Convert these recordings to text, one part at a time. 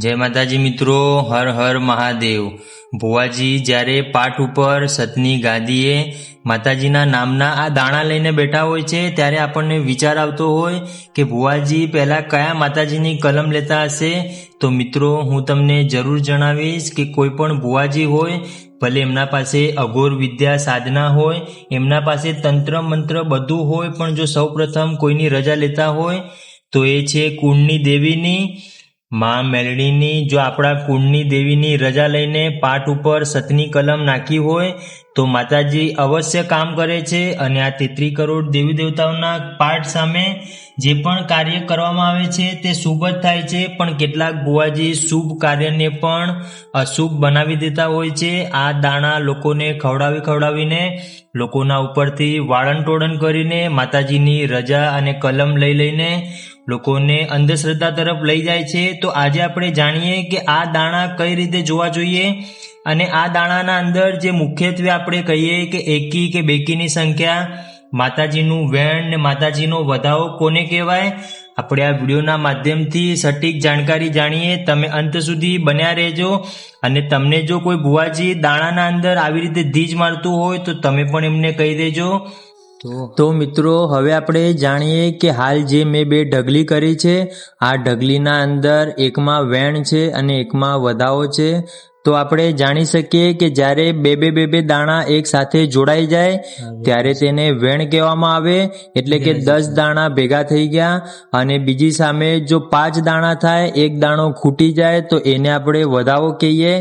જય માતાજી મિત્રો, હર હર મહાદેવ। ભુવાજી જ્યારે પાઠ ઉપર સતની ગાદીએ માતાજીના નામના આ દાણા લઈને બેઠા હોય છે ત્યારે આપણને વિચાર આવતો હોય કે ભુવાજી પહેલાં કયા માતાજીની કલમ લેતા હશે। તો મિત્રો, હું તમને જરૂર જણાવીશ કે કોઈ પણ ભુવાજી હોય, ભલે એમના પાસે અઘોર વિદ્યા સાધના હોય, એમના પાસે તંત્ર મંત્ર બધું હોય, પણ જો સૌપ્રથમ કોઈની રજા લેતા હોય તો એ છે કુળની દેવીની, માં મેલડીની। જો આપણા કુળની દેવીની રજા લઈને પાઠ ઉપર સતની કલમ નાખી હોય તો માતાજી અવશ્ય કામ કરે છે। અને આ 33 કરોડ દેવી દેવતાઓના પાઠ સામે જે પણ કાર્ય કરવામાં આવે છે તે શુભ જ થાય છે, પણ કેટલાક ભુવાજી શુભ કાર્યને પણ અશુભ બનાવી દેતા હોય છે। આ દાણા લોકોને ખવડાવીને લોકોના ઉપરથી વાળન ટોળન કરીને માતાજીની રજા અને કલમ લઈને લોકોને અંધશ્રદ્ધા તરફ લઈ જાય છે। તો આજે આપણે જાણીએ કે આ દાણા કઈ રીતે જોવા જોઈએ, અને આ દાણાના અંદર જે મુખ્યત્વે આપણે કહીએ કે એકી કે બેકીની સંખ્યા, માતાજીનું વેણ ને માતાજીનો વધાવો કોને કહેવાય, આપણે આ વિડીયોના માધ્યમથી સટીક જાણકારી જાણીએ। તમે અંત સુધી બન્યા રહેજો, અને તમને જો કોઈ ભુવાજી દાણાના અંદર આવી રીતે ધીજ મારતું હોય તો તમે પણ એમને કહી દેજો। તો મિત્રો, હવે આપણે જાણીએ કે હાલ જે મેં 2 ઢગલી કરી છે, આ ઢગલીના અંદર એકમાં વેણ છે અને એકમાં વધાવો છે। તો આપણે જાણી શકીએ કે જ્યારે બે દાણા એક સાથે જોડાઈ જાય ત્યારે તેને વેણ કહેવામાં આવે, એટલે કે 10 દાણા ભેગા થઈ ગયા। અને બીજી સામે જો 5 દાણા થાય, એક દાણો ખૂટી જાય તો એને આપણે વધાવો કહીએ।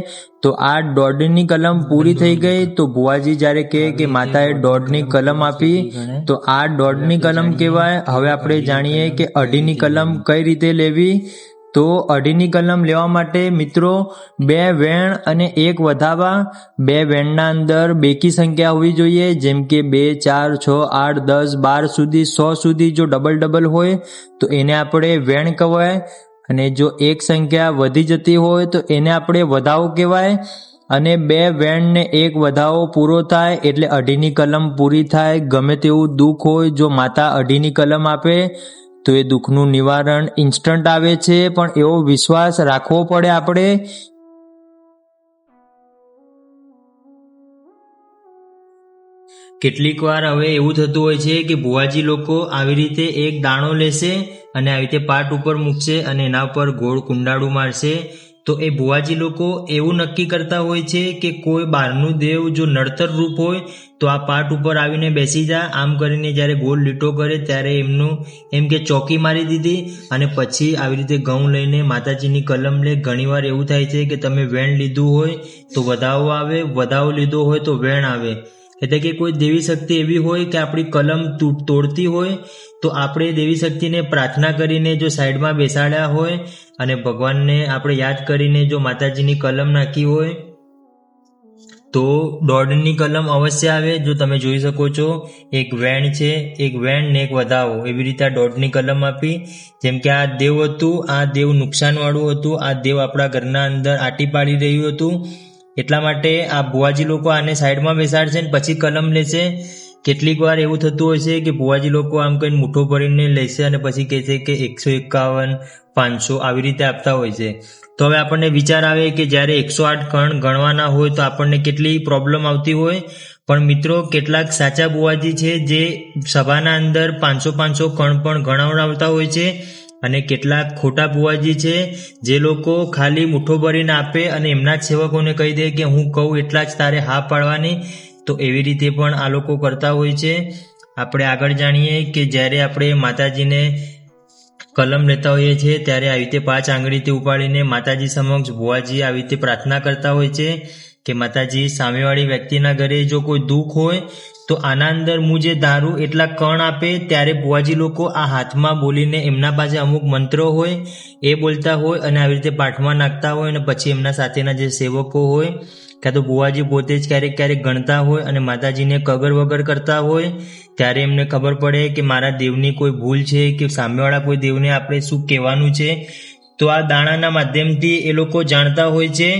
તો આ 1.5ની કલમ પૂરી થઈ ગઈ તો ભુવાજી જ્યારે કહે કે માતાએ 1.5ની કલમ આપી તો આ 1.5ની કલમ કહેવાય। હવે આપણે જાણીએ કે 2.5ની કલમ કઈ રીતે લેવી। તો 2.5ની કલમ લેવા માટે મિત્રો 2 વેણ અને 1 વધાવા, 2 વેણના અંદર બેકી સંખ્યા હોવી જોઈએ, જેમ કે 2, 4, 6, 8, 10, 12 સુધી, 100 સુધી જો ડબલ હોય તો એને આપણે વેણ કહેવાય, અને જો એક સંખ્યા વધી જતી હોય તો એને આપણે વધાવો કહેવાય। અને 2 વેણ ને 1 વધાવો પૂરો થાય એટલે 2.5ની કલમ પૂરી થાય। ગમે તેવું દુઃખ હોય, જો માતા 2.5ની કલમ આપે તો એ દુઃખનું નિવારણ ઇન્સ્ટન્ટ આવે છે, પણ એવો વિશ્વાસ રાખવો પડે આપણે। કેટલીક વાર હવે એવું થતું હોય છે કે ભુવાજી લોકો આવી રીતે એક દાણો લેશે અને આવી રીતે પાટ ઉપર મૂકશે અને એના ઉપર ગોળ કુંડાળું મારશે। તો એ ભુવાજી લોકો એવું નક્કી કરતા હોય છે કે કોઈ બહારનું દેવ જો નડતર રૂપ હોય તો આ પાટ ઉપર આવીને બેસી જા, આમ કરીને જ્યારે ગોળ લીટો કરે ત્યારે એમનું એમ કે ચોકી મારી દીધી, અને પછી આવી રીતે ઘઉં લઈને માતાજીની કલમ લે। ઘણીવાર એવું થાય છે કે તમે વેણ લીધું હોય તો વધાવો આવે, વધાવો લીધો હોય તો વેણ આવે, એટલે કે કોઈ દેવી શક્તિ એવી હોય કે આપણી કલમ તોડતી હોય તો આપણે દેવી શક્તિને પ્રાર્થના કરીને જો સાઈડમાં બેસાડ્યા હોય અને ભગવાનને આપણે યાદ કરીને જો માતાજીની કલમ નાખી હોય તો 1.5ની કલમ અવશ્ય આવે। જો તમે જોઈ શકો છો, એક વેણ છે, એક વેણ ને એક વધાવો, એવી રીતે આ 1.5ની કલમ આપી। જેમ કે આ દેવ હતું, આ દેવ નુકસાનવાળું હતું, આ દેવ આપણા ઘરના અંદર આટી પાડી રહ્યું હતું, એટલા માટે આ ભુવાજી લોકો આને સાઈડમાં બેસાડશે ને પછી કલમ લેશે। કેટલીક વાર એવું થતું હોય છે કે ભુવાજી લોકો આમ કહીને મુઠ્ઠો ભરીને લેશે અને પછી કહે છે કે 151, 500 આવી રીતે આપતા હોય છે। તો હવે આપણને વિચાર આવે કે જ્યારે 108 કણ ગણવાના હોય તો આપણને કેટલી પ્રોબ્લેમ આવતી હોય, પણ મિત્રો કેટલાક સાચા ભુવાજી છે જે સભાના અંદર 500 કણ પણ ગણાવડાવતા હોય છે, અને કેટલાક ખોટા ભુવાજી છે જે લોકો ખાલી મુઠ્ઠો ભરીને આપે અને એમના જ સેવકોને કહી દે કે હું કહું એટલા જ તારે હા પાડવાની। તો એવી રીતે પણ આ લોકો કરતા હોય છે। આપણે આગળ જાણીએ કે જ્યારે આપણે માતાજીને કલમ લેતા હોઈએ છીએ ત્યારે આવી રીતે 5 આંગળીથી ઉપાડીને માતાજી સમક્ષ ભુવાજી આવી રીતે પ્રાર્થના કરતા હોય છે કે માતાજી, સામેવાળી વ્યક્તિના ઘરે જો કોઈ દુઃખ હોય તો આના અંદર હું જે ધારું એટલા કણ આપે। ત્યારે ભુવાજી લોકો આ હાથમાં બોલીને એમના પાસે અમુક મંત્રો હોય એ બોલતા હોય અને આવી રીતે પાઠમાં નાખતા હોય, અને પછી એમના સાથેના જે સેવકો હોય કાં તો ભુવાજી પોતે જ ક્યારેક ગણતા હોય અને માતાજીને કગર વગર કરતા હોય, ત્યારે એમને ખબર પડે કે મારા દેવની કોઈ ભૂલ છે કે સામેવાળા કોઈ દેવને આપણે શું કહેવાનું છે। તો આ દાણાના માધ્યમથી એ લોકો જાણતા હોય છે।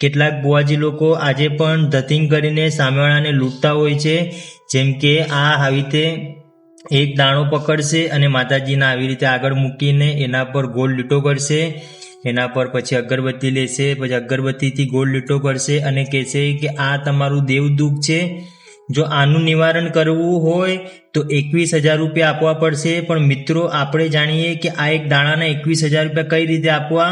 કેટલાક ભુવાજી લોકો આજે પણ ધતિંગ કરીને સામેવાળાને લૂંટતા હોય છે, જેમ કે આ આવી રીતે એક દાણો પકડશે અને માતાજીના આવી રીતે આગળ મૂકીને એના પર ગોળ લીટો કરશે। એના પર પછી અગરબત્તી લેશે, પછી અગરબત્તીથી ગોળ લીટો કરશે અને કહેશે કે આ તમારું દેવદુખ છે, જો આનું નિવારણ કરવું હોય તો 21,000 રૂપિયા આપવા પડશે. પણ મિત્રો આપણે જાણીએ કે આ એક દાણાના 21,000 રૂપિયા કઈ રીતે આપવા.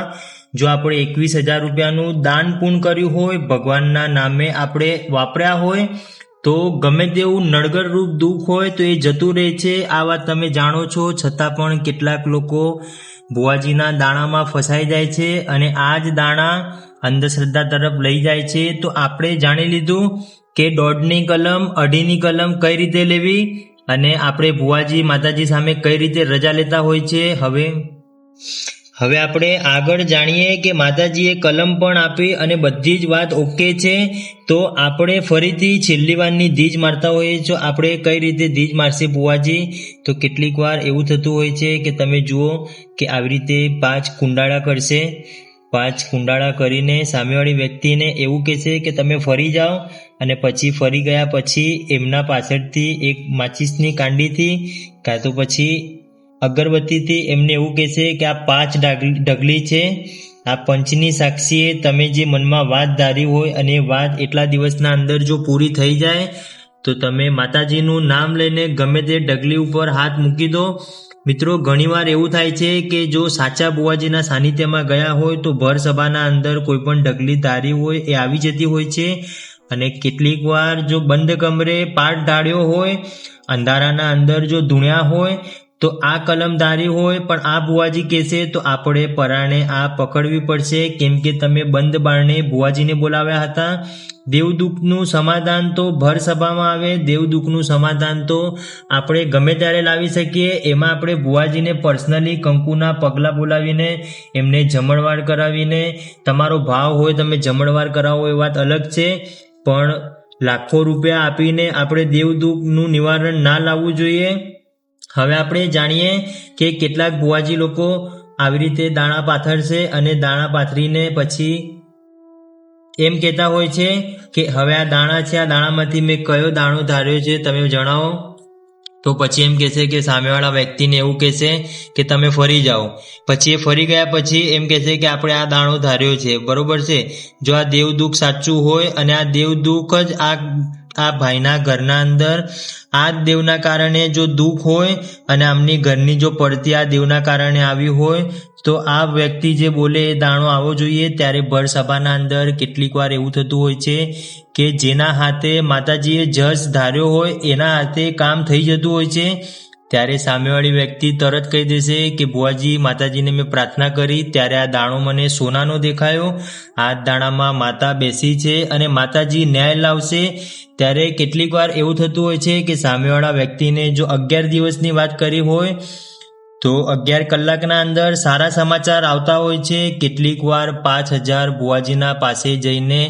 જો આપણે 21,000 રૂપિયાનું દાન પૂર્ણ કર્યું હોય, ભગવાનના નામે આપણે વાપર્યા હોય, તો ગમે તેવું નડગર રૂપ દુઃખ હોય તો એ જતું રહે છે. આ વાત તમે જાણો છો, છતાં પણ કેટલાક લોકો ભુવાજીના દાણામાં ફસાઈ જાય છે અને આ જ દાણા અંધશ્રદ્ધા તરફ લઈ જાય છે. તો આપણે જાણી લીધું કે 1.5ની કલમ 2.5ની કલમ કઈ રીતે લેવી અને આપણે ભુવાજી માતાજી સામે કઈ રીતે રજા લેતા હોય છે. હવે આપણે આગળ જાણીએ કે માતાજીએ કલમ પણ આપી અને બધી જ વાત ઓકે છે. તો આપણે ફરીથી છેલ્લી વારની ધીજ મારતા હોઈએ છો. આપણે કઈ રીતે ધીજ મારશે ભુવાજી? તો કેટલીક વાર એવું થતું હોય છે કે તમે જુઓ કે આવી રીતે 5 કુંડાળા કરશે. 5 કુંડાળા કરીને સામેવાળી વ્યક્તિને એવું કહેશે કે તમે ફરી જાઓ અને પછી ફરી ગયા પછી એમના પાછળથી એક માચીસની કાંડીથી કાં તો પછી અગરબત્તીથી એમને એવું કહેશે કે આ 5 ઢગલી છે, આ પંચની સાક્ષીએ તમે જે મનમાં વાત ધારી હોય અને એ વાત એટલા દિવસના અંદર જો પૂરી થઈ જાય તો તમે માતાજીનું નામ લઈને ગમે તે ઢગલી ઉપર હાથ મૂકી દો. મિત્રો ઘણીવાર એવું થાય છે કે જો સાચા ભુવાજીના સાનિધ્યમાં ગયા હોય તો ભર સભાના અંદર કોઈ પણ ઢગલી ધારી હોય એ આવી જતી હોય છે. અને કેટલીક વાર જો બંધ કમરે પાઠ ઢાળ્યો હોય, અંધારાના અંદર જો ધૂણ્યા હોય તો આ કલમધારી હોય, પણ આ ભુવાજી કહેશે તો આપણે પરાણે આ પકડવી પડશે, કેમ કે તમે બંધ બારણે ભુવાજીને બોલાવ્યા હતા. દેવદુખનું સમાધાન તો ભર સભામાં આવે, દેવદુખનું સમાધાન તો આપણે ગમે ત્યારે લાવી શકીએ. એમાં આપણે ભુવાજીને પર્સનલી કંકુના પગલાં બોલાવીને એમને જમણવાર કરાવીને, તમારો ભાવ હોય તમે જમણવાર કરાવો એ વાત અલગ છે, પણ લાખો રૂપિયા આપીને આપણે દેવદુખનું નિવારણ ના લાવવું જોઈએ. હવે આપણે જાણીએ કે કેટલાક ભુવાજી લોકો આવી રીતે દાણા પાથરશે અને દાણા પાથરીને પછી એમ કહેતા હોય છે કે હવે આ દાણા છે, આ દાણામાંથી મેં કયો દાણો ધાર્યો છે તમે જણાવો. તો પછી એમ કહેશે કે સામેવાળા વ્યક્તિને એવું કહેશે કે તમે ફરી જાઓ. પછી એ ફરી ગયા પછી એમ કહેશે કે આપણે આ દાણો ધાર્યો છે, બરોબર છે. જો આ દેવદુખ સાચું હોય અને આ દેવદુખ જ આ ભાઈના ઘરના અંદર આ દેવના કારણે જો દુઃખ હોય અને આમની ઘરની જો પડતી આ દેવના કારણે આવી હોય તો આ વ્યક્તિ જે બોલે એ દાણો આવવો જોઈએ. ત્યારે ભર સભાના અંદર કેટલીક વાર એવું થતું હોય છે કે જેના હાથે માતાજીએ જસ ધાર્યો હોય એના હાથે કામ થઈ જતું હોય છે. ત્યારે સામેવાળી વ્યક્તિ તરત કહી દેશે કે ભુવાજી માતાજીને મેં પ્રાર્થના કરી ત્યારે આ દાણો મને સોનાનો દેખાયો, આ દાણામાં માતા બેસી છે અને માતાજી ન્યાય લાવશે. ત્યારે કેટલીક વાર એવું થતું હોય છે કે સામેવાળા વ્યક્તિને જો 11 દિવસની વાત કરી હોય તો 11 કલાકના અંદર સારા સમાચાર આવતા હોય છે. કેટલીક વાર 5,000 ભુવાજીના પાસે જઈને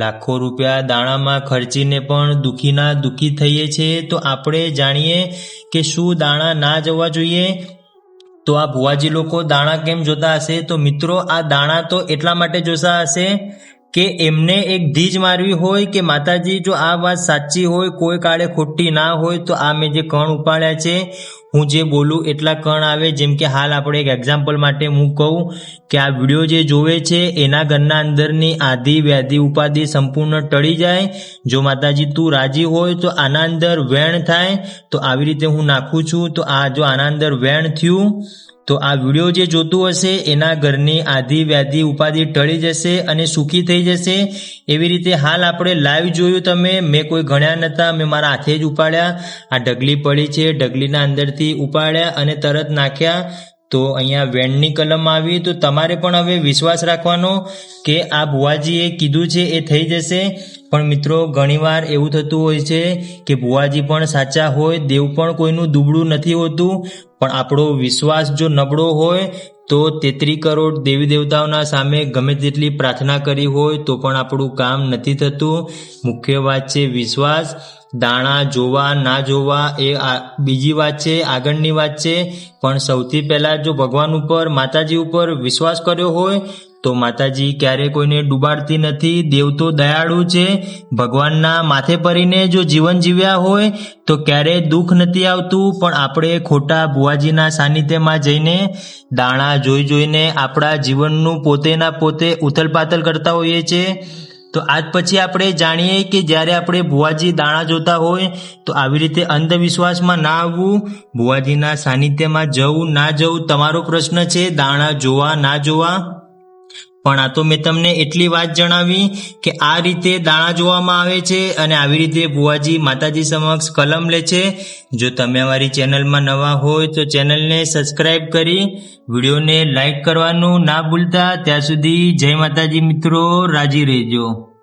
લાખો રૂપિયા દાણામાં ખર્ચીને પણ દુઃખીના દુઃખી થઈએ છીએ. તો આપણે જાણીએ કે શું દાણા ના જવા જોઈએ. તો આ ભુવાજી લોકો દાણા કેમ જોતા હશે? તો મિત્રો આ દાણા તો એટલા માટે જોતા હશે કે એમને એક ધીજ મારવી હોય કે માતાજી જો આ વાત સાચી હોય, કોઈ કાળે ખોટી ના હોય, તો આ મેં જે કણ ઉપાડ્યા છે હું જે બોલું એટલા કણ આવે. જેમ કે હાલ આપણે એક એક્ઝામ્પલ માટે હું કહું કે આ વિડીયો જે જોવે છે એના ઘરના અંદરની આધિ વ્યાધિ ઉપાધિ સંપૂર્ણ ટળી જાય. જો માતાજી તું રાજી હોય તો આના અંદર વેણ થાય. તો આવી રીતે હું નાખું છું તો આ જો આના અંદર વેણ થયું તો આ વિડીયો જે જોતું હશે એના ઘરની આધિ વ્યાધિ ઉપાધિ ટળી જશે અને સુખી થઈ જશે. એવી રીતે હાલ આપણે લાઈવ જોયું, તમે મેં કોઈ ગણ્યા નહોતા, મેં મારા હાથે જ ઉપાડ્યા. આ ઢગલી પડી છે, ઢગલીના અંદરથી ઉપાડ્યા અને તરત નાખ્યા. તો અહીંયા વેણની કલમ આવી. તો તમારે પણ હવે વિશ્વાસ રાખવાનો કે આ ભુવાજીએ કીધું છે એ થઈ જશે. પણ મિત્રો ઘણીવાર એવું થતું હોય છે કે ભુવાજી પણ સાચા હોય, દેવ પણ કોઈનું દુબળું નથી હોતું, પણ આપણો વિશ્વાસ જો નબળો હોય તો 33 કરોડ દેવી દેવતાઓના સામે ગમે તેટલી પ્રાર્થના કરી હોય તો પણ આપણું કામ નથી થતું. મુખ્ય વાત છે વિશ્વાસ. દાણા જોવા ના જોવા એ બીજી વાત છે, આગળની વાત છે, પણ સૌથી પહેલાં જો ભગવાન ઉપર માતાજી ઉપર વિશ્વાસ કર્યો હોય તો માતાજી ક્યારે કોઈને ડૂબાડતી નથી. દેવ તો દયાળુ છે. ભગવાનના માથે પડીને જો જીવન જીવ્યા હોય તો ક્યારેય દુઃખ નથી આવતું. પણ આપણે ખોટા ભુવાજીના સાનિધ્યમાં જઈને દાણા જોઈને આપણા જીવનનું પોતેના પોતે ઉથલપાથલ કરતા હોઈએ છીએ. તો આજ પછી આપણે જાણીએ કે જ્યારે આપણે ભુવાજી દાણા જોતા હોય તો આવી રીતે અંધવિશ્વાસમાં ના આવવું. ભુવાજીના સાનિધ્યમાં જવું ના જવું તમારો પ્રશ્ન છે, દાણા જોવા ના જોવા. પણ આ તો મેં તમને એટલી વાત જણાવી કે આ રીતે દાણા જોવામાં આવે છે અને આવી રીતે ભુવાજી માતાજી સમક્ષ કલમ લે છે. જો તમે અમારી ચેનલમાં નવા હોય તો ચેનલને સબસ્ક્રાઈબ કરી વિડીયોને લાઈક કરવાનું ના ભૂલતા. ત્યાં સુધી જય માતાજી મિત્રો, રાજી રહેજો.